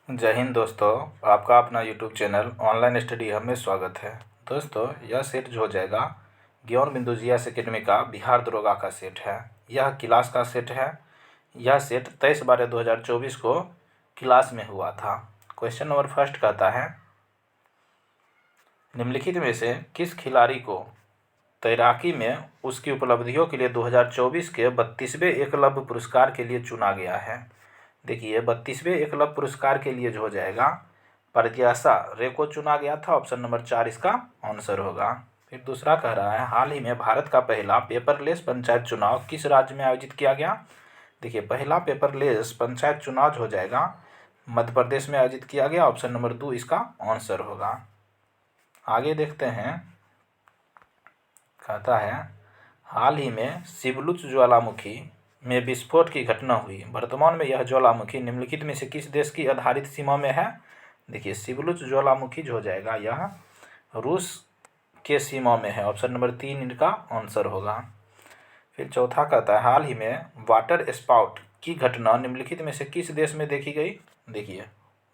जय हिंद दोस्तों। आपका अपना YouTube channel online study hub में स्वागत है। दोस्तों, यह सेट जो हो जाएगा ज्ञान बिंदु जीएस एकेडमी का बिहार दरोगा का सेट है। यह क्लास का सेट है। यह सेट 23/12/2024 को क्लास में हुआ था। क्वेश्चन नंबर फर्स्ट कहता है, निम्नलिखित में से किस खिलाड़ी को तैराकी में उसकी उपलब्धियों के लिए 2024 के 32वें एकलव्य पुरस्कार के लिए चुना गया है। देखिए, 32वें एकलव्य पुरस्कार के लिए जो हो जाएगा प्रत्याशा रे को चुना गया था। ऑप्शन नंबर 4 इसका आंसर होगा। फिर दूसरा कह रहा है, हाल ही में भारत का पहला पेपरलेस पंचायत चुनाव किस राज्य में आयोजित किया गया। देखिए, पहला पेपरलेस पंचायत चुनाव जो हो जाएगा मध्य प्रदेश में आयोजित किया गया। ऑप्शन नंबर 2 इसका आंसर होगा। आगे देखते हैं, कहता है, हाल ही में शिवलुच ज्वालामुखी में विस्फोट की घटना हुई। वर्तमान में यह ज्वालामुखी निम्नलिखित में से किस देश की आधारित सीमा में है। देखिए, शिवलुच ज्वालामुखी जो हो जाएगा यह रूस के सीमा में है। ऑप्शन नंबर 3 इनका आंसर होगा। फिर चौथा कहता है, हाल ही में वाटर स्पाउट की घटना निम्नलिखित में से किस देश में देखी गई। देखिए,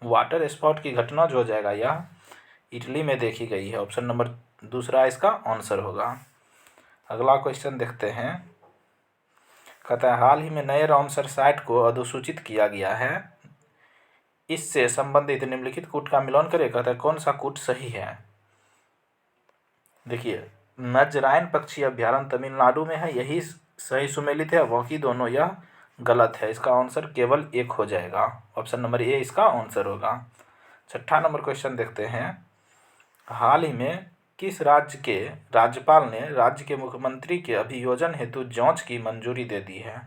वाटर स्पाउट की घटना जो हो जाएगा यह इटली में देखी गई है। ऑप्शन नंबर दूसरा इसका आंसर होगा। अगला क्वेश्चन देखते हैं, कहता है, हाल ही में नए रामसर साइट को अधिसूचित किया गया है। इससे संबंधित निम्नलिखित कूट का मिलान करें। कहता है, कौन सा कूट सही है। देखिए, नजरायन पक्षी अभ्यारण्य तमिलनाडु में है, यही सही सुमेलित है। बाकी दोनों यह गलत है। इसका आंसर केवल एक हो जाएगा। ऑप्शन नंबर ए इसका आंसर होगा। छठा नंबर क्वेश्चन देखते हैं, हाल ही में किस राज्य के राज्यपाल ने राज्य के मुख्यमंत्री के अभियोजन हेतु जांच की मंजूरी दे दी है।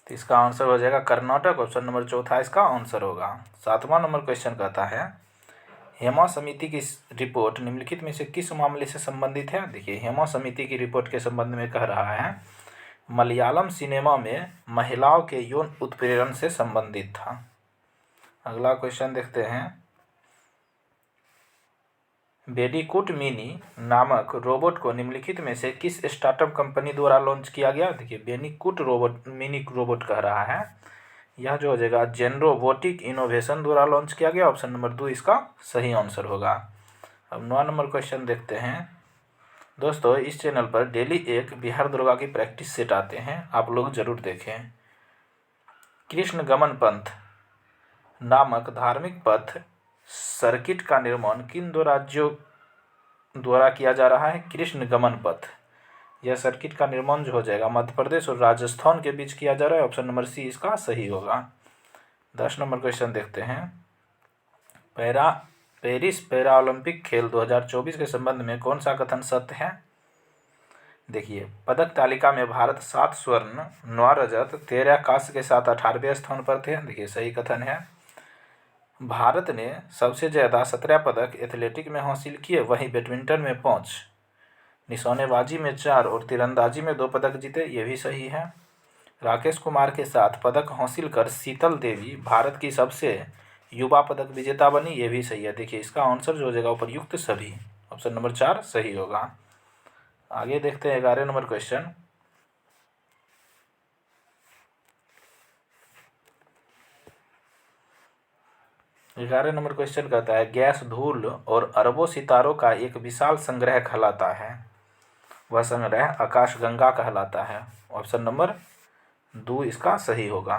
तो इसका आंसर हो जाएगा कर्नाटक। ऑप्शन नंबर चौथा इसका आंसर होगा। सातवां नंबर क्वेश्चन कहता है, हेमा समिति की रिपोर्ट निम्नलिखित में से किस मामले से संबंधित है। देखिए, हेमा समिति की रिपोर्ट के संबंध में कह रहा है मलयालम सिनेमा में महिलाओं के यौन उत्पीड़न से संबंधित था। अगला क्वेश्चन देखते हैं, बेडीकूट मिनी नामक रोबोट को निम्नलिखित में से किस स्टार्टअप कंपनी द्वारा लॉन्च किया गया। देखिए, बेनीकूट रोबोट मिनी रोबोट कह रहा है, यह जो हो जाएगा जेनरोबोटिक इनोवेशन द्वारा लॉन्च किया गया। ऑप्शन नंबर 2 इसका सही आंसर होगा। अब 9 नंबर क्वेश्चन देखते हैं। दोस्तों, इस चैनल पर डेली एक बिहार दरोगा की प्रैक्टिस सेट आते हैं, आप लोग जरूर देखें। कृष्ण गमन पंथ नामक धार्मिक पथ सर्किट का निर्माण किन दो राज्यों द्वारा किया जा रहा है। कृष्ण गमन पथ, यह सर्किट का निर्माण जो हो जाएगा मध्य प्रदेश और राजस्थान के बीच किया जा रहा है। ऑप्शन नंबर सी इसका सही होगा। 10 नंबर क्वेश्चन देखते हैं, पेरिस पैरा ओलंपिक खेल 2024 के संबंध में कौन सा कथन सत्य है। देखिए, पदक तालिका में भारत 7 स्वर्ण 9 रजत 13 कांस्य के साथ 18वें स्थान पर थे। देखिए, सही कथन है। भारत ने सबसे ज़्यादा 17 पदक एथलेटिक में हासिल किए, वहीं बैडमिंटन में 5, निशानेबाजी में 4 और तीरंदाजी में 2 पदक जीते, ये भी सही है। राकेश कुमार के साथ पदक हासिल कर शीतल देवी भारत की सबसे युवा पदक विजेता बनी, ये भी सही है। देखिए, इसका आंसर जो हो जाएगा उपयुक्त सभी। ऑप्शन नंबर 4 सही होगा। आगे देखते हैं 11 नंबर क्वेश्चन, ग्यारह नंबर क्वेश्चन कहता है, गैस धूल और अरबों सितारों का एक विशाल संग्रह कहलाता है, वह संग्रह आकाशगंगा कहलाता है। ऑप्शन नंबर 2 इसका सही होगा।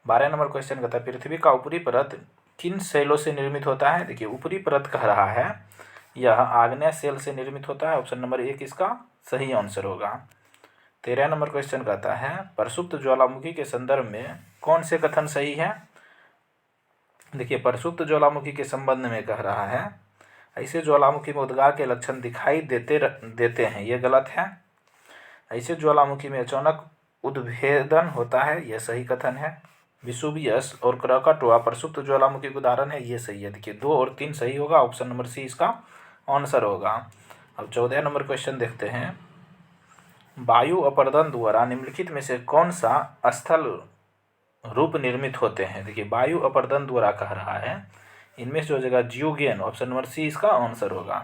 12 नंबर क्वेश्चन कहता है, पृथ्वी का ऊपरी परत किन शैलों से निर्मित होता है। देखिए, ऊपरी परत कह रहा है यह आग्नेय शैल से निर्मित होता है। ऑप्शन नंबर 1 इसका सही आंसर होगा। 13 नंबर क्वेश्चन कहता है, प्रसुप्त ज्वालामुखी के संदर्भ में कौन से कथन सही है। देखिए, प्रसुप्त ज्वालामुखी के संबंध में कह रहा है ऐसे ज्वालामुखी में उद्गार के लक्षण दिखाई देते हैं, ये गलत है। ऐसे ज्वालामुखी में अचानक उद्भेदन होता है, यह सही कथन है। विसुवियस और क्रकाटोआ प्रसुप्त ज्वालामुखी का उदाहरण है, ये सही है। देखिए, 2 और 3 सही होगा। ऑप्शन नंबर सी इसका आंसर होगा। अब 14 नंबर क्वेश्चन देखते हैं, वायु अपर्दन द्वारा निम्नलिखित में से कौन सा स्थल रूप निर्मित होते हैं। देखिए, वायु अपर्दन द्वारा कह रहा है इनमें से हो जाएगा जियोगेन। ऑप्शन नंबर सी इसका आंसर होगा।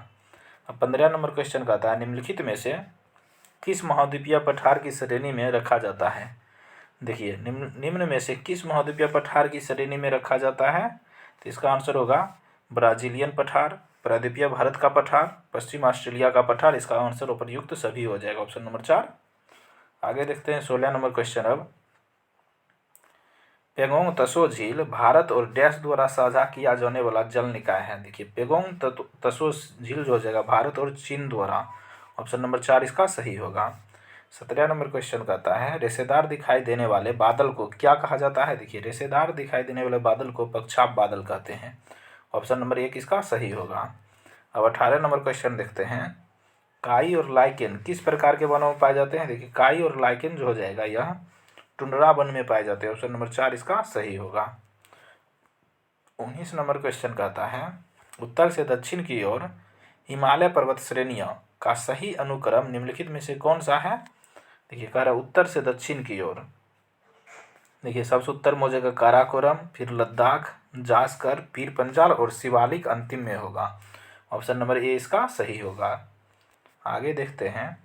अब 15 नंबर क्वेश्चन कहता है, निम्नलिखित में से किस महाद्वीपीय पठार की श्रेणी में रखा जाता है। देखिए निम्न में से किस महाद्वीपीय पठार की श्रेणी में रखा जाता है? तो इसका आंसर होगा ब्राजीलियन पठार, प्रायद्वीपीय भारत का पठार, पश्चिम ऑस्ट्रेलिया का पठार। इसका आंसर उपयुक्त सभी हो जाएगा, ऑप्शन नंबर 4। आगे देखते हैं 16 नंबर क्वेश्चन। अब पेगोंग तसो झील भारत और डैश द्वारा साझा किया जाने वाला जल निकाय है। देखिए पेगोंग तसो झील जो हो जाएगा भारत और चीन द्वारा, ऑप्शन नंबर 4 इसका सही होगा। 17 नंबर क्वेश्चन कहता है रेशेदार दिखाई देने वाले बादल को क्या कहा जाता है? देखिए रेशेदार दिखाई देने वाले बादल को पक्षाप बादल कहते हैं, ऑप्शन नंबर 1 इसका सही होगा। अब 18 नंबर क्वेश्चन देखते हैं काई और लाइकेन किस प्रकार के वनों में पाए जाते हैं? देखिए काई और लाइकेन जो हो जाएगा यह टुंड्रा वन में पाए जाते हैं, ऑप्शन नंबर 4 इसका सही होगा। 19 नंबर क्वेश्चन कहता है उत्तर से दक्षिण की ओर हिमालय पर्वत श्रेणियों का सही अनुक्रम निम्नलिखित में से कौन सा है? देखिए कह रहा है उत्तर से दक्षिण की ओर। देखिए सबसे उत्तर में हो जाएगा काराकोरम, फिर लद्दाख, जास्कर, पीर पंजाल और शिवालिक अंतिम में होगा, ऑप्शन नंबर ए इसका सही होगा। आगे देखते हैं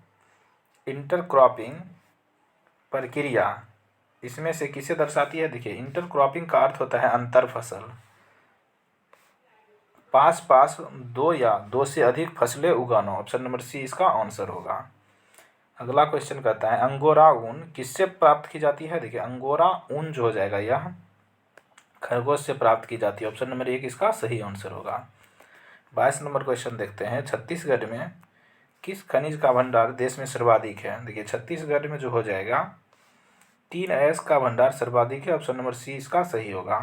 इंटरक्रॉपिंग प्रक्रिया इसमें से किसे दर्शाती है? देखिए इंटरक्रॉपिंग का अर्थ होता है अंतर फसल, पास पास दो या दो से अधिक फसलें उगाना, ऑप्शन नंबर सी इसका आंसर होगा। अगला क्वेश्चन कहता है अंगोरा ऊन किससे प्राप्त की जाती है? देखिए अंगोरा ऊन जो हो जाएगा यह खरगोश से प्राप्त की जाती है, ऑप्शन नंबर 1 इसका सही आंसर होगा। 22 नंबर क्वेश्चन देखते हैं छत्तीसगढ़ में किस खनिज का भंडार देश में सर्वाधिक है? देखिए छत्तीसगढ़ में जो हो जाएगा 3S का भंडार सर्वाधिक है, ऑप्शन नंबर सी इसका सही होगा।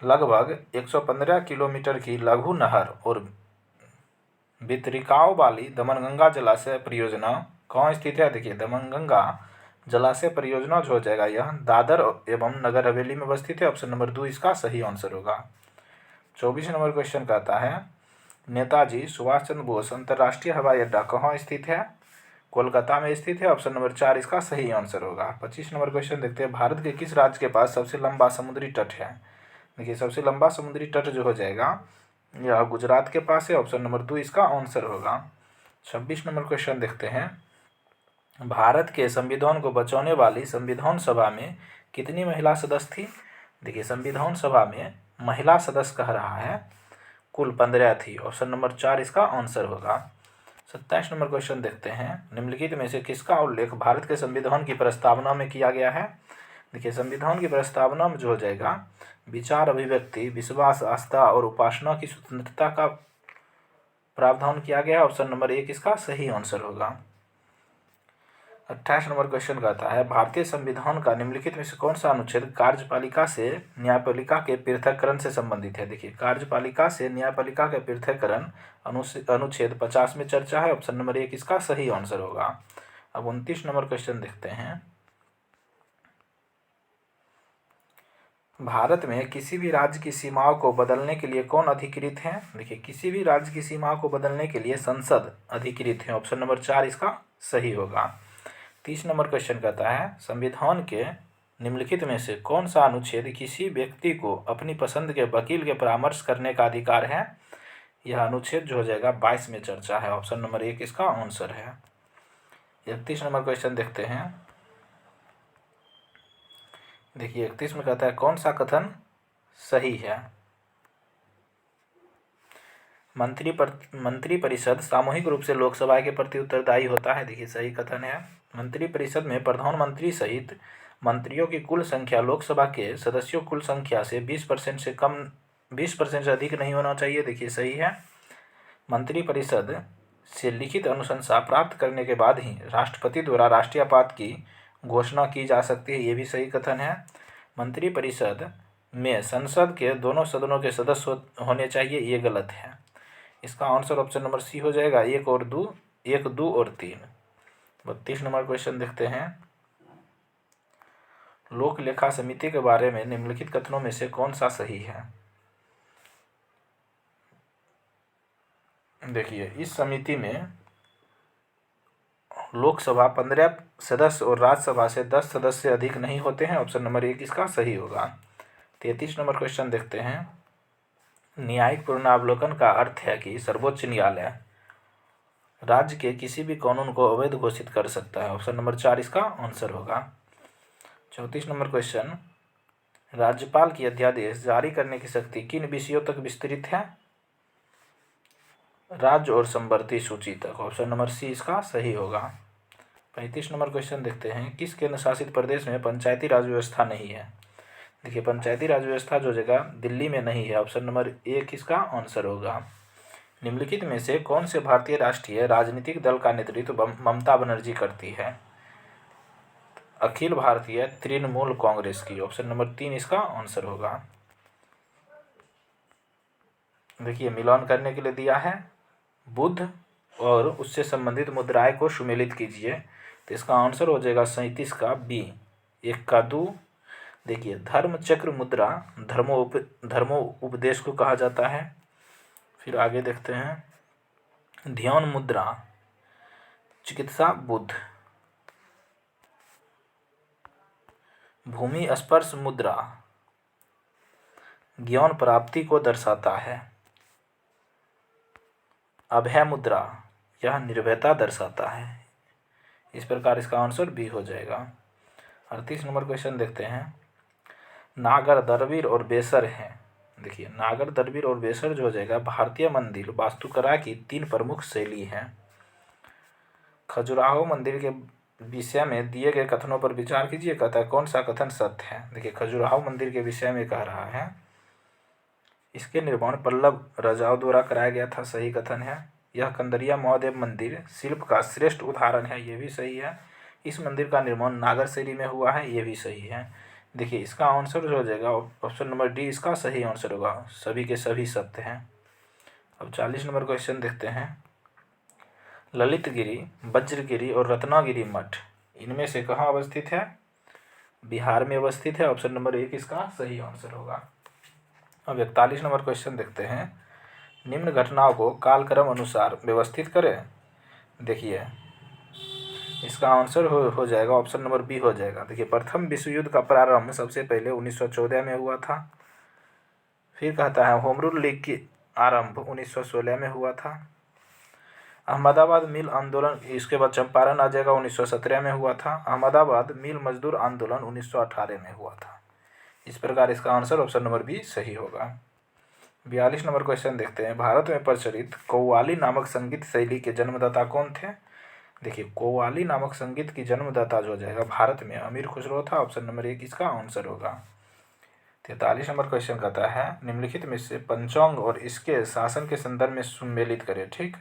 लगभग 115 किलोमीटर की लघु नहर और वितरिकाओं वाली दमनगंगा जलाशय परियोजना कहाँ स्थित है? देखिए दमनगंगा जलाशय परियोजना जो हो जाएगा यह दादर एवं नगर हवेली में अवस्थित है, ऑप्शन नंबर 2 इसका सही आंसर होगा। 24 नंबर क्वेश्चन कहता है नेताजी सुभाष चंद्र बोस अंतर्राष्ट्रीय हवाई अड्डा कहाँ स्थित है? कोलकाता में स्थित है, ऑप्शन नंबर 4 इसका सही आंसर होगा। 25 नंबर क्वेश्चन देखते हैं भारत के किस राज्य के पास सबसे लंबा समुद्री तट है? देखिए सबसे लंबा समुद्री तट जो हो जाएगा यह गुजरात के पास है, ऑप्शन नंबर 2 इसका आंसर होगा। 26 नंबर क्वेश्चन देखते हैं भारत के संविधान को बचाने वाली संविधान सभा में कितनी महिला सदस्य थी? देखिए संविधान सभा में महिला सदस्य कह रहा है कुल 15 थी, ऑप्शन नंबर 4 इसका आंसर होगा। 27 नंबर क्वेश्चन देखते हैं निम्नलिखित में से किसका उल्लेख भारत के संविधान की प्रस्तावना में किया गया है? देखिए संविधान की प्रस्तावना में जो हो जाएगा विचार, अभिव्यक्ति, विश्वास, आस्था और उपासना की स्वतंत्रता का प्रावधान किया गया, ऑप्शन नंबर 1 इसका सही आंसर होगा। 28 नंबर क्वेश्चन कहता है भारतीय संविधान का निम्नलिखित में से कौन सा अनुच्छेद कार्यपालिका से न्यायपालिका के पृथक्करण से संबंधित है? देखिए कार्यपालिका से न्यायपालिका के पृथक्करण अनुच्छेद 50 में चर्चा है, ऑप्शन नंबर 1 इसका सही आंसर होगा। अब 29 नंबर क्वेश्चन देखते हैं भारत में किसी भी राज्य की सीमाओं को बदलने के लिए कौन अधिकृत है? देखिए किसी भी राज्य की सीमाओं को बदलने के लिए संसद अधिकृत है, ऑप्शन नंबर 4 इसका सही होगा। 30 नंबर क्वेश्चन कहता है संविधान के निम्नलिखित में से कौन सा अनुच्छेद किसी व्यक्ति को अपनी पसंद के वकील के परामर्श करने का अधिकार है? यह अनुच्छेद जो हो जाएगा 22 में चर्चा है, ऑप्शन नंबर 1 इसका आंसर है। 31 नंबर क्वेश्चन देखते हैं देखिए 31 में कहता है कौन सा कथन सही है? मंत्री परिषद सामूहिक रूप से लोकसभा के प्रति उत्तरदायी होता है। देखिए सही कथन है। मंत्री परिषद में प्रधानमंत्री सहित मंत्रियों की कुल संख्या लोकसभा के सदस्यों कुल संख्या से 20% से कम 20% से अधिक नहीं होना चाहिए। देखिए सही है। मंत्री परिषद से लिखित अनुशंसा प्राप्त करने के बाद ही राष्ट्रपति द्वारा राष्ट्रीय आपात की घोषणा की जा सकती है, ये भी सही कथन है। मंत्री परिषद में संसद के दोनों सदनों के सदस्य होने चाहिए, ये गलत है। इसका आंसर ऑप्शन नंबर सी हो जाएगा, 1 और 3। 32 नंबर क्वेश्चन देखते हैं लोक लेखा समिति के बारे में निम्नलिखित कथनों में से कौन सा सही है? देखिए इस समिति में लोकसभा 15 सदस्य और राज्यसभा से 10 सदस्य अधिक नहीं होते हैं, ऑप्शन नंबर 1 इसका सही होगा। 33 नंबर क्वेश्चन देखते हैं न्यायिक पुनरावलोकन का अर्थ है कि सर्वोच्च न्यायालय राज्य के किसी भी कानून को अवैध घोषित कर सकता है, ऑप्शन नंबर 4 इसका आंसर होगा। 34 नंबर क्वेश्चन, राज्यपाल की अध्यादेश जारी करने की शक्ति किन विषयों तक विस्तृत है? राज्य और संवर्ती सूची तक। ऑप्शन नंबर सी इसका सही होगा। 35 नंबर क्वेश्चन देखते हैं, किस केंद्र शासित प्रदेश में पंचायती राज व्यवस्था नहीं है? देखिए पंचायती राज व्यवस्था जो जगह दिल्ली में नहीं है, ऑप्शन नंबर ए किसका आंसर होगा। निम्नलिखित में से कौन से भारतीय राष्ट्रीय राजनीतिक दल का नेतृत्व ममता बनर्जी करती है? अखिल भारतीय तृणमूल कांग्रेस की। ऑप्शन नंबर 3 इसका आंसर होगा। देखिए मिलान करने के लिए दिया है बुद्ध और उससे संबंधित मुद्राएं को सुमेलित कीजिए, तो इसका आंसर हो जाएगा 37 का बी, 1 का 2। देखिए धर्म चक्र मुद्रा धर्मो उपदेश को कहा जाता है। फिर आगे देखते हैं, ध्यान मुद्रा चिकित्सा बुद्ध, भूमि स्पर्श मुद्रा ज्ञान प्राप्ति को दर्शाता है, अभय मुद्रा यह निर्भयता दर्शाता है। इस प्रकार इसका आंसर बी हो जाएगा। 38 नंबर क्वेश्चन देखते हैं, नागर दरबीर और बेसर हैं। देखिए नागर दरबीर और बेसर जो हो जाएगा भारतीय मंदिर वास्तुकला की 3 प्रमुख शैली हैं। खजुराहो मंदिर के विषय में दिए गए कथनों पर विचार कीजिए, कहता है कौन सा कथन सत्य है। देखिए खजुराहो मंदिर के विषय में कह रहा है, इसके निर्माण पल्लव राजाओं द्वारा कराया गया था, सही कथन है। यह कंदरिया महादेव मंदिर शिल्प का श्रेष्ठ उदाहरण है, ये भी सही है। इस मंदिर का निर्माण नागर शैली में हुआ है, ये भी सही है। देखिए इसका आंसर जो हो जाएगा ऑप्शन नंबर डी इसका सही आंसर होगा, सभी के सभी सत्य हैं। अब 40 नंबर क्वेश्चन देखते हैं, ललितगिरी, वज्रगिरी और रत्नागिरी मठ इनमें से कहाँ अवस्थित है? बिहार में अवस्थित है, ऑप्शन नंबर 1 इसका सही आंसर होगा। अब 41 नंबर क्वेश्चन देखते हैं, निम्न घटनाओं को कालक्रम अनुसार व्यवस्थित करें। देखिए इसका आंसर हो जाएगा ऑप्शन नंबर बी हो जाएगा। देखिए प्रथम विश्व युद्ध का प्रारंभ सबसे पहले 1914 में हुआ था। फिर कहता है होम रूल लीग की आरंभ 1916 में हुआ था। अहमदाबाद मिल आंदोलन, इसके बाद चंपारण आ जाएगा, 1917 में हुआ था। अहमदाबाद मिल मजदूर आंदोलन 1918 में हुआ था। इस प्रकार इसका आंसर ऑप्शन नंबर बी सही होगा। 42 नंबर क्वेश्चन देखते हैं, भारत में प्रचलित कव्वाली नामक संगीत शैली के जन्मदाता कौन थे? देखिए कव्वाली नामक संगीत की जन्मदाता जो हो जाएगा भारत में अमीर खुसरो था, ऑप्शन नंबर 1 इसका आंसर होगा। 43 नंबर क्वेश्चन कहता है, निम्नलिखित में से पंचांग और इसके शासन के संदर्भ में सुमेलित करें। ठीक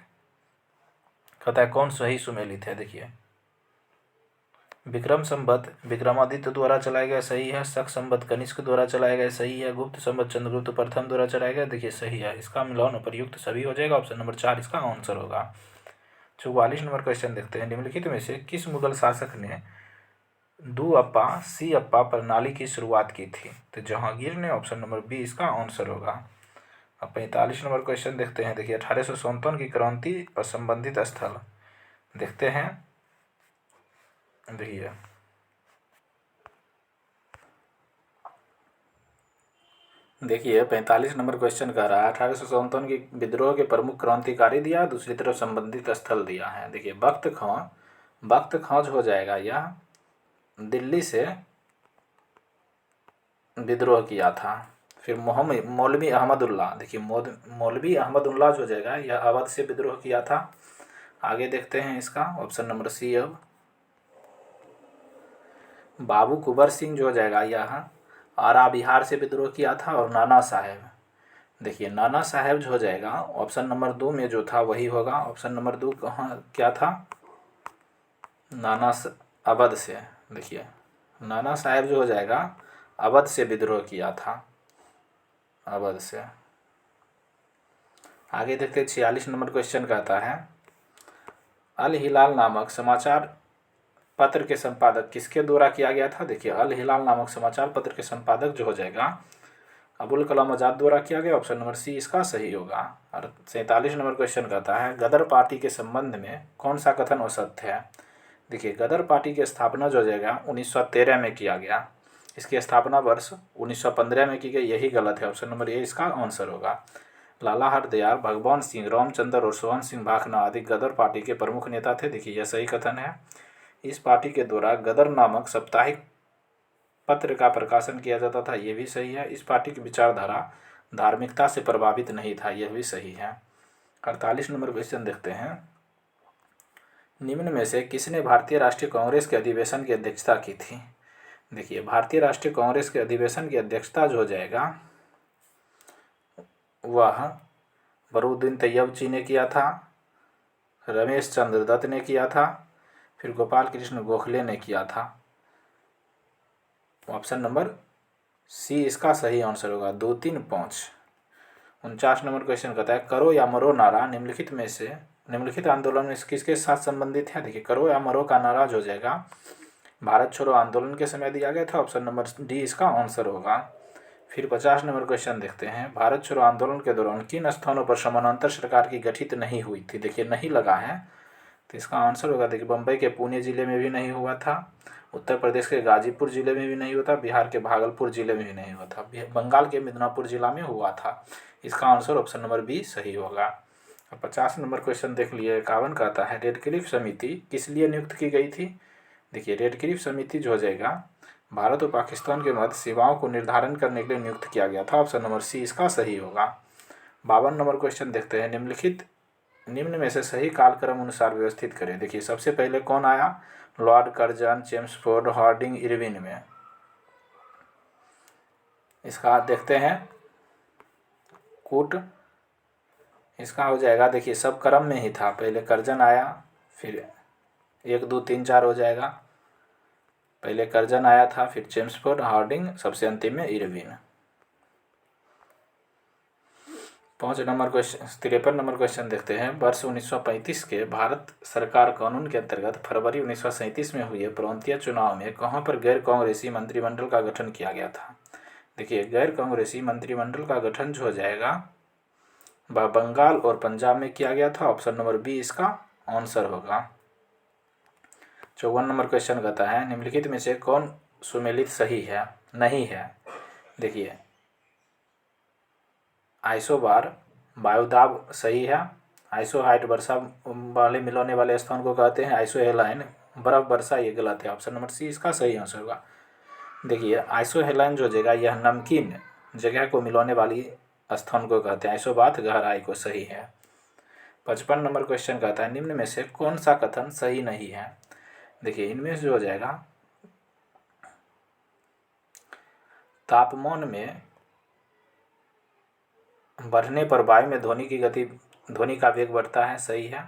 कहता है कौन सही सुमेलित है? देखिए विक्रम संवत विक्रमादित्य द्वारा चलाया गया, सही है। शक संवत कनिष्क द्वारा चलाया गया, सही है। गुप्त संवत चंद्रगुप्त प्रथम द्वारा चलाया गया, देखिए सही है। इसका मिलान उपयुक्त सभी हो जाएगा, ऑप्शन नंबर 4 इसका आंसर होगा। 44 नंबर क्वेश्चन देखते हैं, निम्नलिखित में से किस मुगल शासक ने दुअप्पा सी अप्पा प्रणाली की शुरुआत की थी? तो जहांगीर ने, ऑप्शन नंबर बी इसका आंसर होगा। अब 45 नंबर क्वेश्चन देखते हैं, देखिए 1857 की क्रांति और संबंधित स्थल देखते हैं। देखिए 45 नंबर क्वेश्चन कह रहा है 1857 की विद्रोह के प्रमुख क्रांतिकारी दिया, दूसरी तरफ संबंधित स्थल दिया है। देखिए बख्त खां हो जाएगा, यह दिल्ली से विद्रोह किया था। फिर मौलवी अहमदुल्ला, देखिए मौलवी अहमदुल्ला जो हो जाएगा यह अवध से विद्रोह किया था। आगे देखते हैं इसका ऑप्शन नंबर सी। अब बाबू कुंवर सिंह जो हो जाएगा यह आरा बिहार से विद्रोह किया था। और नाना साहेब, देखिए नाना साहेब जो हो जाएगा ऑप्शन नंबर 2 में जो था वही होगा। ऑप्शन नंबर 2 कहाँ क्या था? अवध से। देखिए नाना साहेब जो हो जाएगा अवध से विद्रोह किया था, अवध से। आगे देखते 46 नंबर क्वेश्चन कहता है, अल हिलाल नामक समाचार पत्र के संपादक किसके द्वारा किया गया था? देखिए अल हिलाल नामक समाचार पत्र के संपादक जो हो जाएगा अबुल कलाम आजाद द्वारा किया गया, ऑप्शन नंबर सी इसका सही होगा। और 47 नंबर क्वेश्चन कहता है, गदर पार्टी के संबंध में कौन सा कथन असत्य है? देखिए गदर पार्टी की स्थापना जो हो जाएगा 1913 में किया गया, इसकी स्थापना वर्ष 1915 में की गई, यही गलत है। ऑप्शन नंबर ए इसका आंसर होगा। लाला हरदयाल, भगवान सिंह, रामचंद्र और सोहन सिंह भाखना आदि गदर पार्टी के प्रमुख नेता थे। देखिए यह सही कथन है। इस पार्टी के द्वारा गदर नामक साप्ताहिक पत्र का प्रकाशन किया जाता था, ये भी सही है। इस पार्टी की विचारधारा धार्मिकता से प्रभावित नहीं था, यह भी सही है। 48 नंबर क्वेश्चन देखते हैं। निम्न में से किसने भारतीय राष्ट्रीय कांग्रेस के अधिवेशन की अध्यक्षता की थी? देखिए, भारतीय राष्ट्रीय कांग्रेस के अधिवेशन की अध्यक्षता जो हो जाएगा वह बरूद्दीन तैयबजी ने किया था, रमेश चंद्र दत्त ने किया था, फिर गोपाल कृष्ण गोखले ने किया था। ऑप्शन नंबर सी इसका सही आंसर होगा। 2, 3, 5। 49 नंबर क्वेश्चन कहता है करो या मरो नारा निम्नलिखित में से निम्नलिखित आंदोलन में किसके साथ संबंधित है? देखिए, करो या मरो का नारा जो हो जाएगा भारत छोड़ो आंदोलन के समय दिया गया था। ऑप्शन नंबर डी इसका आंसर होगा। फिर 50 नंबर क्वेश्चन देखते हैं। भारत छोड़ो आंदोलन के दौरान किन स्थानों पर समानांतर सरकार की गठित नहीं हुई थी? देखिए, नहीं लगा है, तो इसका आंसर होगा। देखिए, बम्बई के पुणे जिले में भी नहीं हुआ था, उत्तर प्रदेश के गाजीपुर जिले में भी नहीं हुआ था, बिहार के भागलपुर जिले में भी नहीं हुआ था, बंगाल के मिदनापुर जिला में हुआ था। इसका आंसर ऑप्शन नंबर बी सही होगा। 50 नंबर क्वेश्चन देख लिए। 51 कहता है रेड क्लिफ समिति किस लिए नियुक्त की गई थी? देखिए, रेड क्लिफ समिति जो हो जाएगा भारत और पाकिस्तान के मध्य सीमाओं को निर्धारण करने के लिए नियुक्त किया गया था। ऑप्शन नंबर सी इसका सही होगा। 52 नंबर क्वेश्चन देखते हैं। निम्न में से सही कालक्रम अनुसार व्यवस्थित करें। देखिए, सबसे पहले कौन आया? Lord Curzon, Chelmsford, Hardinge, Irwin में। इसका देखते हैं कूट, इसका हो जाएगा। देखिए, सब क्रम में ही था, पहले कर्जन आया, फिर 1, 2, 3, 4 हो जाएगा। पहले कर्जन आया था, फिर चेम्सफोर्ड, हार्डिंग, सबसे अंतिम में इरविन। 53 नंबर क्वेश्चन देखते हैं। वर्ष 1935 के भारत सरकार कानून के अंतर्गत फरवरी 1937 में हुए प्रांतीय चुनाव में कहाँ पर गैर कांग्रेसी मंत्रिमंडल का गठन किया गया था? देखिए, गैर कांग्रेसी मंत्रिमंडल का गठन जो हो जाएगा वह बंगाल और पंजाब में किया गया था। ऑप्शन नंबर बी इसका आंसर होगा। 54 नंबर क्वेश्चन कहता है निम्नलिखित में से कौन सुमेलित सही है नहीं है? देखिए, आइसोबार वायुदाब सही है। आइसो हाइट वर्षा वाले मिलने वाले स्थान को कहते हैं। आइसो हेलाइन बर्फ वर्षा, ये गलत है। ऑप्शन नंबर सी इसका सही आंसर होगा। देखिए, आइसो हेलाइन जो जगह यह नमकीन जगह को मिलाने वाली स्थान को कहते हैं। आइसोबाथ गहराई को सही है। 55 नंबर क्वेश्चन कहता है निम्न में से कौन सा कथन सही नहीं है? देखिए, इनमें से जो हो जाएगा तापमान में बढ़ने पर वायु में ध्वनि का वेग बढ़ता है, सही है।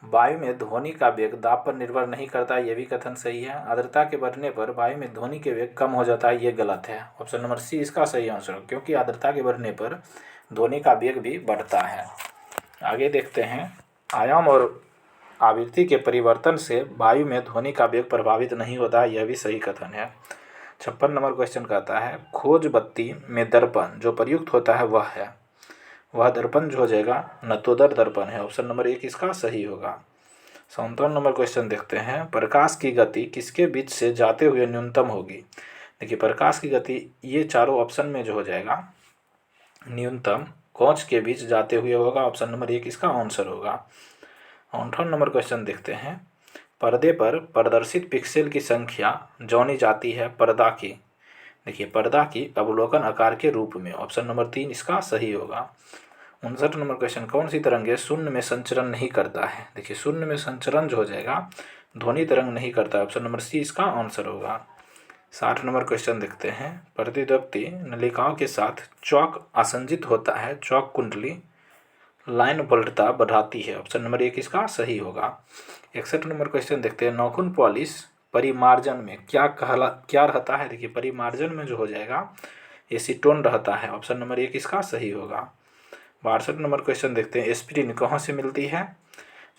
वायु में ध्वनि का वेग दाब पर निर्भर नहीं करता, ये भी कथन सही है। आर्द्रता के बढ़ने पर वायु में ध्वनि के वेग कम हो जाता है, ये गलत है। ऑप्शन नंबर सी इसका सही आंसर है, क्योंकि आर्द्रता के बढ़ने पर ध्वनि का वेग भी बढ़ता है। आगे देखते हैं। आयाम और आवृत्ति के परिवर्तन से वायु में ध्वनि का वेग प्रभावित नहीं होता, यह भी सही कथन है। 56 नंबर क्वेश्चन कहता है खोज बत्ती में दर्पण जो प्रयुक्त होता है वह दर्पण जो हो जाएगा नतोदर दर्पण है। ऑप्शन नंबर 1 इसका सही होगा। 57 नंबर क्वेश्चन देखते हैं प्रकाश की गति किसके बीच से जाते हुए न्यूनतम होगी? देखिए, प्रकाश की गति ये चारों ऑप्शन में जो हो जाएगा न्यूनतम कांच के बीच जाते हुए होगा। ऑप्शन नंबर 1 इसका आंसर होगा। 58 नंबर क्वेश्चन देखते हैं पर्दे पर प्रदर्शित पिक्सेल की संख्या जानी जाती है पर्दा की। देखिए, पर्दा की अवलोकन आकार के रूप में। ऑप्शन नंबर 3 इसका सही होगा। 59 नंबर क्वेश्चन कौन सी तरंगे शून्य में संचरण नहीं करता है? देखिए, शून्य में संचरण जो हो जाएगा ध्वनि तरंग नहीं करता है। ऑप्शन नंबर सी इसका आंसर होगा। 60 नंबर क्वेश्चन देखते हैं प्रतिद्वक्ति नलिकाओं के साथ चौक आसंजित होता है, चौक कुंडली लाइन वोल्टता बढ़ाती है। ऑप्शन नंबर 1 इसका सही होगा। 61 नंबर क्वेश्चन देखते हैं नाखून पॉलिश परिमार्जन में क्या रहता है? देखिए, परिमार्जन में जो हो जाएगा एसीटोन रहता है। ऑप्शन नंबर 1 इसका सही होगा। 62 नंबर क्वेश्चन देखते हैं एस्पिरिन कहाँ से मिलती है?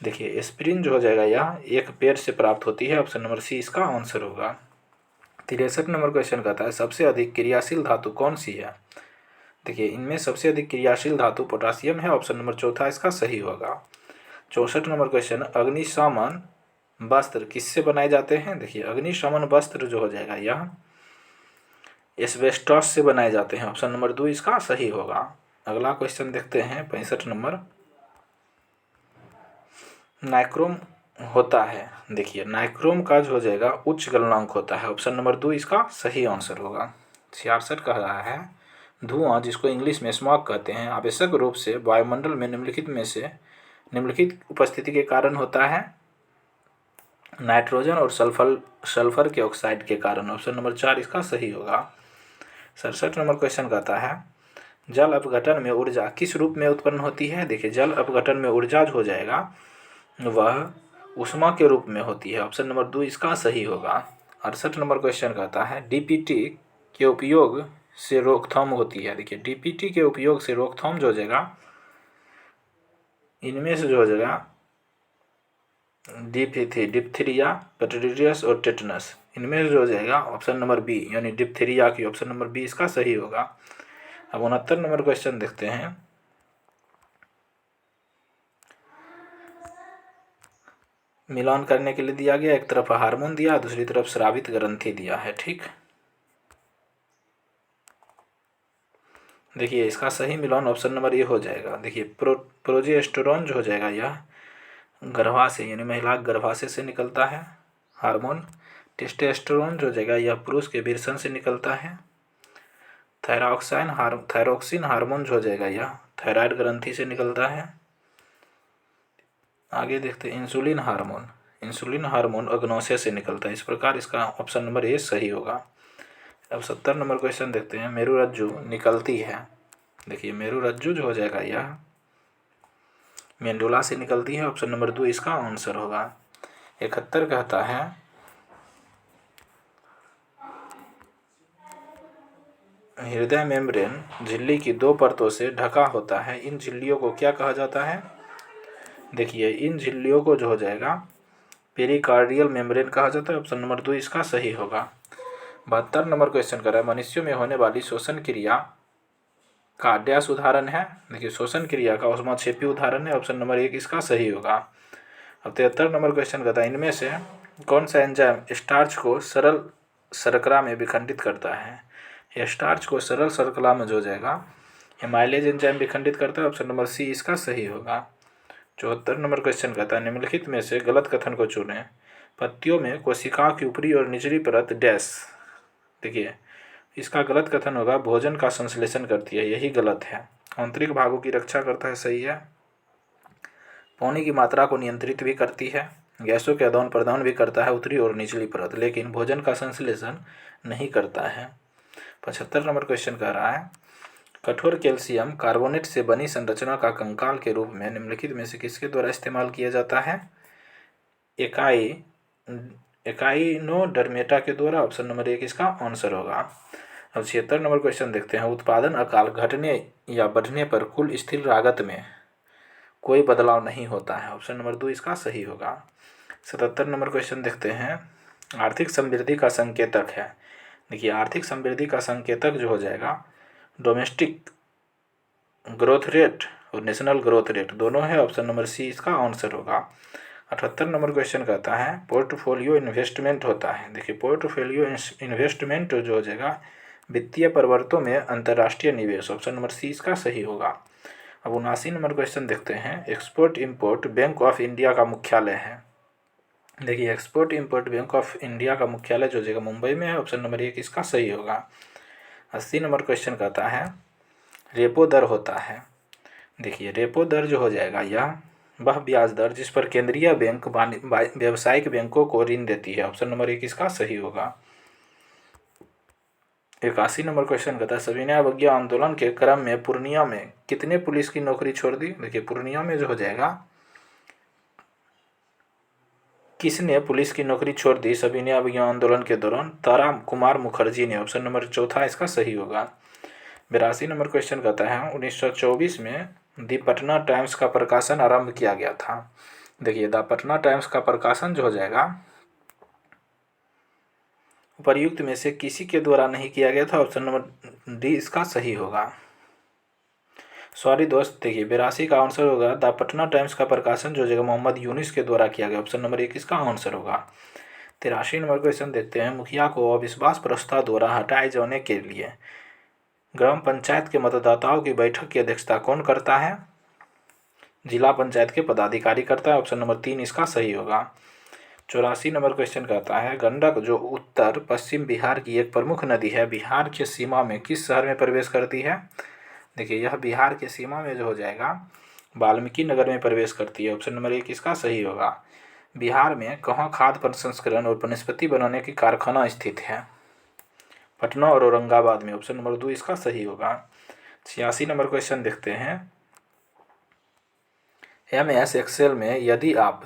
देखिए, एस्पिरिन जो हो जाएगा यह एक पेड़ से प्राप्त होती है। ऑप्शन नंबर सी इसका आंसर होगा। 63 नंबर क्वेश्चन कहता है सबसे अधिक क्रियाशील धातु कौन सी है? देखिए, इनमें सबसे अधिक क्रियाशील धातु पोटासियम है। ऑप्शन नंबर 4 इसका सही होगा। 64 नंबर क्वेश्चन अग्निशमन वस्त्र किससे बनाए जाते हैं? देखिए, अग्निशमन वस्त्र जो हो जाएगा यह एस्बेस्टॉस से बनाए जाते हैं। ऑप्शन नंबर 2 इसका सही होगा। अगला क्वेश्चन देखते हैं 65 नंबर नाइक्रोम होता है। देखिए नाइक्रोम का जो हो जाएगा उच्च गलनांक होता है। ऑप्शन नंबर 2 इसका सही आंसर होगा। 66 कह रहा है धुआं जिसको इंग्लिश में स्मॉग कहते हैं आवश्यक रूप से वायुमंडल में निम्नलिखित उपस्थिति के कारण होता है। नाइट्रोजन और सल्फर के ऑक्साइड के कारण। ऑप्शन नंबर 4 इसका सही होगा। 67 नंबर क्वेश्चन कहता है जल अपघटन में ऊर्जा किस रूप में उत्पन्न होती है। देखिए जल अपघटन में ऊर्जा जो हो जाएगा वह ऊष्मा के रूप में होती है। ऑप्शन नंबर 2 इसका सही होगा। 68 नंबर क्वेश्चन कहता है डीपीटी के उपयोग से रोकथाम होती है। देखिए डीपीटी के उपयोग से रोकथाम जो हो जाएगा इनमें से जो हो जाएगा डिप्थीरिया, पेट्रोडियस और टेटनस, इनमें से जो हो जाएगा ऑप्शन नंबर बी यानी डिप्थीरिया की ऑप्शन नंबर बी इसका सही होगा। अब 69 नंबर क्वेश्चन देखते हैं। मिलान करने के लिए दिया गया, एक तरफ हार्मोन दिया, दूसरी तरफ स्रावित ग्रंथि दिया है। ठीक, देखिए इसका सही मिलान ऑप्शन नंबर ए हो जाएगा। देखिए प्रोजेस्टेरोन जो हो जाएगा यह गर्भाशय यानी महिला गर्भाशय से निकलता है हार्मोन। टेस्टोस्टेरोन जो हो जाएगा यह पुरुष के वीर्यसन से निकलता है। थायरोक्सिन हार्मोन जो हो जाएगा यह थायराइड ग्रंथि से निकलता है। आगे देखते हैं इंसुलिन हार्मोन अग्नाशय से निकलता है। इस प्रकार इसका ऑप्शन नंबर ए सही होगा। अब 70 नंबर क्वेश्चन देखते हैं मेरुरज्जु निकलती है। देखिए मेरुरज्जु जो हो जाएगा यह मेंडुला से निकलती है। ऑप्शन नंबर 2 इसका आंसर होगा। 71 कहता है हृदय मेम्ब्रेन झिल्ली की 2 परतों से ढका होता है, इन झिल्लियों को क्या कहा जाता है। देखिए इन झिल्लियों को जो हो जाएगा पेरिकार्डियल मेम्ब्रेन कहा जाता है। ऑप्शन नंबर 2 इसका सही होगा। 72 नंबर क्वेश्चन कर रहा है मनुष्यों में होने वाली श्वसन क्रिया का डैश उदाहरण है। देखिए श्वसन क्रिया का ऊष्माक्षेपी उदाहरण है। ऑप्शन नंबर 1 इसका सही होगा। अब 73 नंबर क्वेश्चन कहता है इनमें से कौन सा एंजाइम स्टार्च को सरल शर्करा में विखंडित करता है। यह स्टार्च को सरल शर्करा में जो हो जाएगा एमाइलेज एंजाइम विखंडित करता है। ऑप्शन नंबर सी इसका सही होगा। 74 नंबर क्वेश्चन कहता है निम्नलिखित में से गलत कथन को चुनें। पत्तियों में कोशिकाओं की ऊपरी और निचली परत डैश। देखिए इसका गलत कथन होगा भोजन का संश्लेषण करती है, यही गलत है। आंतरिक भागों की रक्षा करता है, सही है। पानी की मात्रा को नियंत्रित भी करती है, गैसों के आदान प्रदान भी करता है ऊपरी और निचली परत, लेकिन भोजन का संश्लेषण नहीं करता है। 75 नंबर क्वेश्चन कह रहा है कठोर कैल्शियम कार्बोनेट से बनी संरचना का कंकाल के रूप में निम्नलिखित में से किसके द्वारा इस्तेमाल किया जाता है। एकाइनोडर्मेटा के द्वारा। ऑप्शन नंबर 1 इसका आंसर होगा। अब 76 नंबर क्वेश्चन देखते हैं उत्पादन अकाल घटने या बढ़ने पर कुल स्थिर लागत में कोई बदलाव नहीं होता है। ऑप्शन नंबर 2 इसका सही होगा। 77 नंबर क्वेश्चन देखते हैं आर्थिक समृद्धि का संकेतक है। देखिए आर्थिक समृद्धि का संकेतक जो हो जाएगा डोमेस्टिक ग्रोथ रेट और नेशनल ग्रोथ रेट दोनों है। ऑप्शन नंबर सी इसका आंसर होगा। 78 नंबर क्वेश्चन कहता है पोर्टफोलियो इन्वेस्टमेंट होता है। देखिए पोर्टफोलियो इन्वेस्टमेंट जो हो जाएगा वित्तीय परिवर्तों में अंतर्राष्ट्रीय निवेश। ऑप्शन नंबर सी इसका सही होगा। अब 79 नंबर क्वेश्चन देखते हैं export import bank of India का मुख्यालय है। देखिए export import bank of India का मुख्यालय जो जगह मुंबई में है। ऑप्शन नंबर 1 इसका सही होगा। 80 नंबर क्वेश्चन कहता है रेपो दर होता है। देखिए रेपो दर जो हो जाएगा यह वह ब्याज दर जिस पर केंद्रीय बैंक व्यावसायिक बैंकों को ऋण देती है। ऑप्शन नंबर 1 इसका सही होगा। 81 नंबर क्वेश्चन कहता है सविनय अवज्ञा आंदोलन के क्रम में पूर्णिया में कितने पुलिस की नौकरी छोड़ दी। देखिए पूर्णिया में जो हो जाएगा किसने पुलिस की नौकरी छोड़ दी सविनय अवज्ञा आंदोलन के दौरान। तारा कुमार मुखर्जी ने। ऑप्शन नंबर 4 इसका सही होगा। 82 नंबर क्वेश्चन कहता है 1924 में दी पटना टाइम्स का प्रकाशन आरंभ किया गया था। देखिए द पटना टाइम्स का प्रकाशन जो हो जाएगा उपर्युक्त में से किसी के द्वारा नहीं किया गया था। ऑप्शन नंबर डी इसका सही होगा। सॉरी दोस्त, देखिए 82 का आंसर होगा द पटना टाइम्स का प्रकाशन जो जगह मोहम्मद यूनिस के द्वारा किया गया। ऑप्शन नंबर 1 इसका आंसर होगा। 83 नंबर क्वेश्चन देखते हैं मुखिया को अविश्वास प्रस्ताव द्वारा हटाए जाने के लिए ग्राम पंचायत के मतदाताओं की बैठक की अध्यक्षता कौन करता है। जिला पंचायत के पदाधिकारी करता है। ऑप्शन नंबर 3 इसका सही होगा। 84 नंबर क्वेश्चन कहता है गंडक जो उत्तर पश्चिम बिहार की एक प्रमुख नदी है, बिहार के सीमा में किस शहर में प्रवेश करती है? देखिए यह बिहार के सीमा में जो हो जाएगा वाल्मीकि नगर में प्रवेश करती है। ऑप्शन नंबर 1 इसका सही होगा। बिहार में कहाँ खाद्य प्रसंस्करण और वनस्पति बनाने की कारखाना स्थित है? पटना और औरंगाबाद में। ऑप्शन नंबर 2 इसका सही होगा। 86 नंबर क्वेश्चन देखते हैं। MS एक्सेल में यदि आप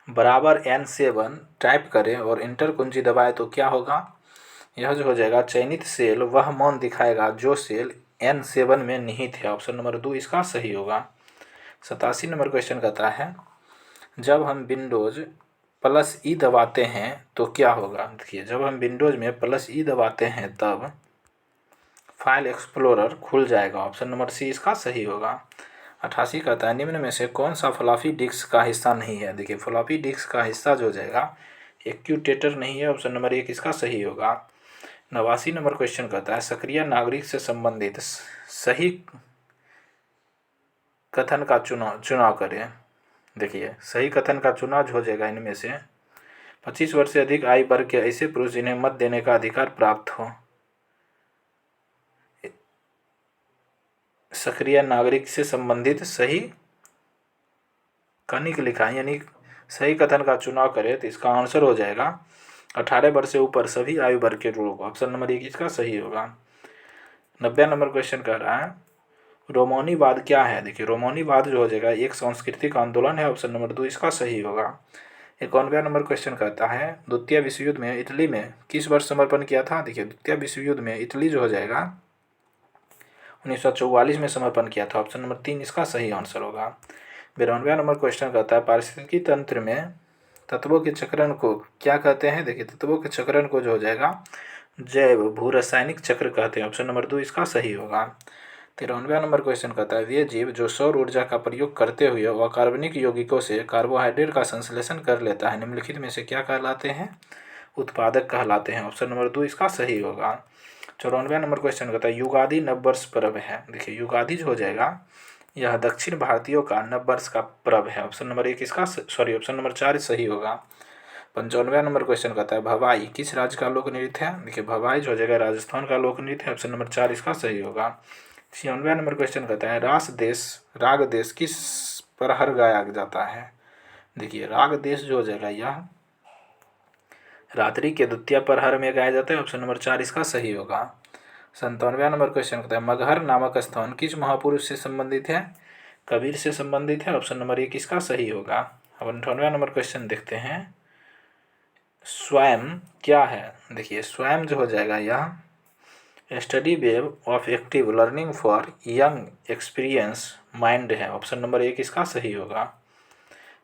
बराबर N7 टाइप करें और इंटर कुंजी दबाएं तो क्या होगा? यह जो हो जाएगा चयनित सेल वह मान दिखाएगा जो सेल N7 में निहित है। ऑप्शन नंबर 2 इसका सही होगा। 87 नंबर क्वेश्चन कहता है जब हम विंडोज +E दबाते हैं तो क्या होगा? देखिए जब हम विंडोज में +E दबाते हैं तब फाइल एक्सप्लोरर खुल जाएगा। ऑप्शन नंबर C इसका सही होगा। 88 कहता है निम्न में से कौन सा फ्लॉपी डिस्क का हिस्सा नहीं है? देखिए फ्लॉपी डिस्क का हिस्सा जो हो जाएगा एक्यूटेटर नहीं है। ऑप्शन नंबर 1 इसका सही होगा। 89 नंबर क्वेश्चन कहता है सक्रिय नागरिक से संबंधित सही कथन का चुनाव करें। देखिए सही कथन का चुनाव जो हो जाएगा इनमें से 25 वर्ष से अधिक आयु वर्ग के ऐसे पुरुष जिन्हें मत देने का अधिकार प्राप्त हो। सक्रिय नागरिक से संबंधित सही कनिक लिखा है, यानी सही कथन का चुनाव करें तो इसका आंसर हो जाएगा 18 वर्ष से ऊपर सभी आयु वर्ग के लोगों को। ऑप्शन नंबर 1 इसका सही होगा। 90 नंबर क्वेश्चन कह रहा है रोमानीवाद क्या है? देखिए रोमानीवाद जो हो जाएगा एक सांस्कृतिक आंदोलन है। ऑप्शन नंबर 2 इसका सही होगा। 91 नंबर क्वेश्चन कहता है द्वितीय विश्व युद्ध में इटली में किस वर्ष समर्पण किया था? देखिए द्वितीय विश्व युद्ध में इटली जो हो जाएगा 1944 में समर्पण किया था। ऑप्शन नंबर 3 इसका सही आंसर होगा। 92 नंबर क्वेश्चन कहता है पारिस्थितिकी तंत्र में तत्वों के चक्रण को क्या कहते हैं? देखिए तत्वों के चक्रण को जो हो जाएगा जैव भू रासायनिक चक्र कहते हैं। ऑप्शन नंबर 2 इसका सही होगा। 93 नंबर क्वेश्चन कहता है वे जीव जो सौर ऊर्जा का प्रयोग करते हुए अकार्बनिक यौगिकों से कार्बोहाइड्रेट का संश्लेषण कर लेता है निम्नलिखित में से क्या कहलाते हैं? उत्पादक कहलाते हैं। ऑप्शन नंबर 2 इसका सही होगा। 94 नंबर क्वेश्चन कहता है युगादि नववर्ष पर्व है। देखिए युगादि जो हो जाएगा यह दक्षिण भारतीयों का नववर्ष का पर्व है। ऑप्शन नंबर 1 इसका ऑप्शन नंबर 4 सही होगा। 95 नंबर क्वेश्चन कहता है भवाई किस राज्य का लोक नृत्य है? देखिए भवाई जो हो जाएगा राजस्थान का लोक नृत्य है। ऑप्शन नंबर 4 इसका सही होगा। 96 नंबर क्वेश्चन कहता है राग देश किस प्रहर गाया जाता है? देखिए राग देश जो हो जाएगा यह रात्रि के द्वितीय प्रहर में गाया जाता है। ऑप्शन नंबर 4 इसका सही होगा। 97 नंबर क्वेश्चन कहता है मगहर नामक स्थान किस महापुरुष से संबंधित है? कबीर से संबंधित है। ऑप्शन नंबर 1 इसका सही होगा। अब 98 नंबर क्वेश्चन देखते हैं स्वयं क्या है? देखिए स्वयं जो हो जाएगा यह study web of active learning for young experience mind है। ऑप्शन नंबर 1 इसका सही होगा।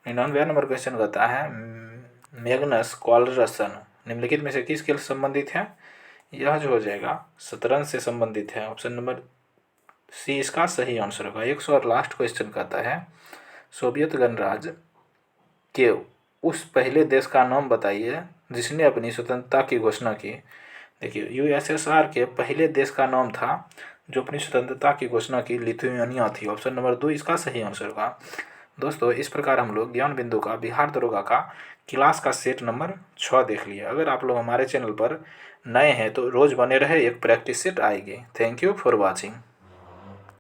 99 नंबर क्वेश्चन कहता है मैग्नस कार्लसन निम्नलिखित में से किस खेल से संबंधित है? यह जो हो जाएगा शतरंज से संबंधित है। ऑप्शन नंबर C इसका सही आंसर होगा। 100 और लास्ट क्वेश्चन कहता है सोवियत गणराज्य के उस पहले देश का नाम बताइए जिसने अपनी स्वतंत्रता की घोषणा की। देखिए USSR के पहले देश का नाम था जो अपनी स्वतंत्रता की घोषणा की लिथुआनिया थी। ऑप्शन नंबर 2 इसका सही आंसर होगा। दोस्तों इस प्रकार हम लोग ज्ञान बिंदु का बिहार दरोगा का क्लास का सेट नंबर 6 देख लिया। अगर आप लोग हमारे चैनल पर नए हैं तो रोज़ बने रहे, एक प्रैक्टिस सेट आएगी। Thank you for watching.